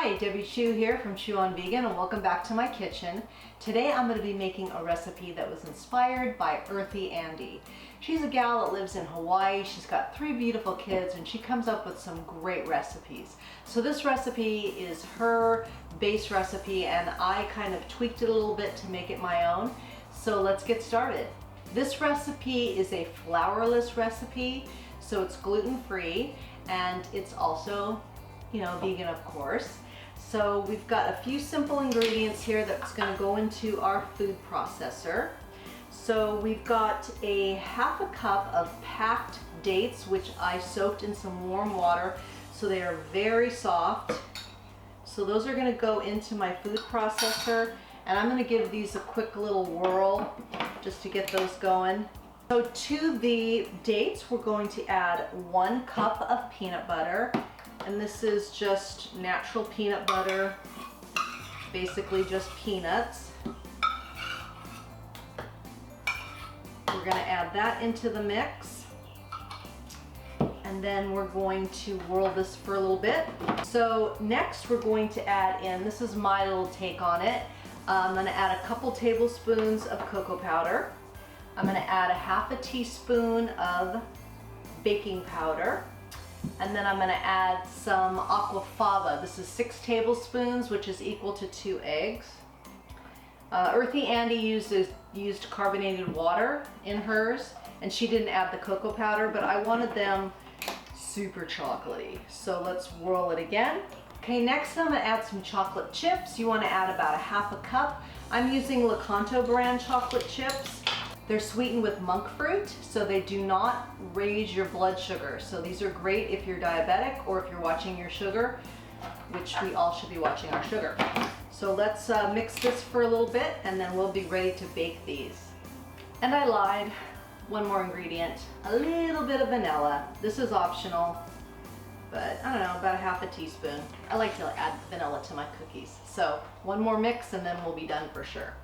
Hi, Debbie Chu here from Chu on Vegan, and welcome back to my kitchen. Today I'm going to be making a recipe that was inspired by Earthy Andy. She's a gal that lives in Hawaii. She's got 3 beautiful kids and she comes up with some great recipes. So this recipe is her base recipe and I kind of tweaked it a little bit to make it my own. So let's get started. This recipe is a flourless recipe, so it's gluten-free and it's also, vegan, of course. So we've got a few simple ingredients here that's going to go into our food processor. So we've got a half a cup of packed dates, which I soaked in some warm water so they are very soft. So those are going to go into my food processor, and I'm going to give these a quick little whirl just to get those going. So to the dates, we're going to add 1 cup of peanut butter. And this is just natural peanut butter, basically just peanuts. We're going to add that into the mix. And then we're going to whirl this for a little bit. So next we're going to add in, this is my little take on it, I'm going to add a couple tablespoons of cocoa powder. I'm going to add a half a teaspoon of baking powder. And then I'm going to add some aquafaba. This is 6 tablespoons, which is equal to 2 eggs. Earthy Andy used carbonated water in hers, and she didn't add the cocoa powder, but I wanted them super chocolatey. So let's whirl it again. Okay, next I'm going to add some chocolate chips. You want to add about a half a cup. I'm using Lakanto brand chocolate chips. They're sweetened with monk fruit, so they do not raise your blood sugar. So these are great if you're diabetic or if you're watching your sugar, which we all should be watching our sugar. So let's mix this for a little bit and then we'll be ready to bake these. And I lied, one more ingredient, a little bit of vanilla. This is optional, but I don't know, about a half a teaspoon. I like to add vanilla to my cookies. So one more mix and then we'll be done for sure.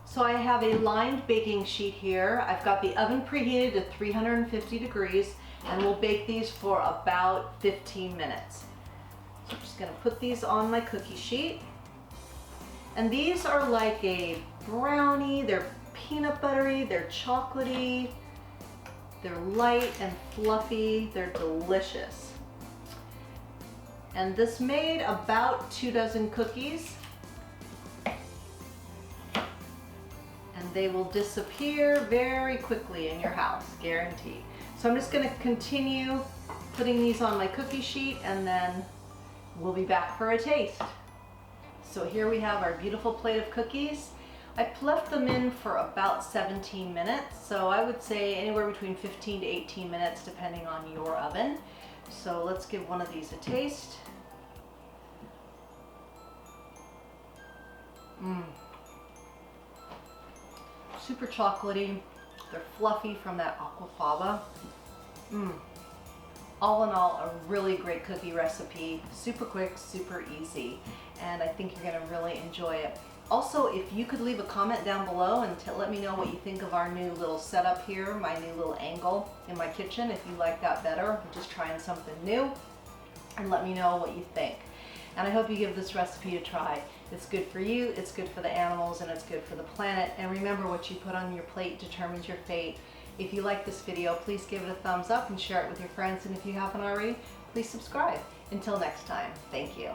So I have a lined baking sheet here. I've got the oven preheated to 350 degrees and we'll bake these for about 15 minutes. So I'm just gonna put these on my cookie sheet. And these are like a brownie, they're peanut buttery, they're chocolatey, they're light and fluffy, they're delicious. And this made about 2 dozen cookies. They will disappear very quickly in your house, guaranteed. So I'm just going to continue putting these on my cookie sheet and then we'll be back for a taste. So here we have our beautiful plate of cookies. I left them in for about 17 minutes, so I would say anywhere between 15 to 18 minutes depending on your oven. So let's give one of these a taste. Super chocolatey, they're fluffy from that aquafaba. All in all, a really great cookie recipe, super quick, super easy, and I think you're gonna really enjoy it. Also, if you could leave a comment down below and let me know what you think of our new little setup here, my new little angle in my kitchen, if you like that better, I'm just trying something new, and let me know what you think. And I hope you give this recipe a try. It's good for you, it's good for the animals, and it's good for the planet. And remember, what you put on your plate determines your fate. If you like this video, please give it a thumbs up and share it with your friends. And if you haven't already, please subscribe. Until next time, thank you.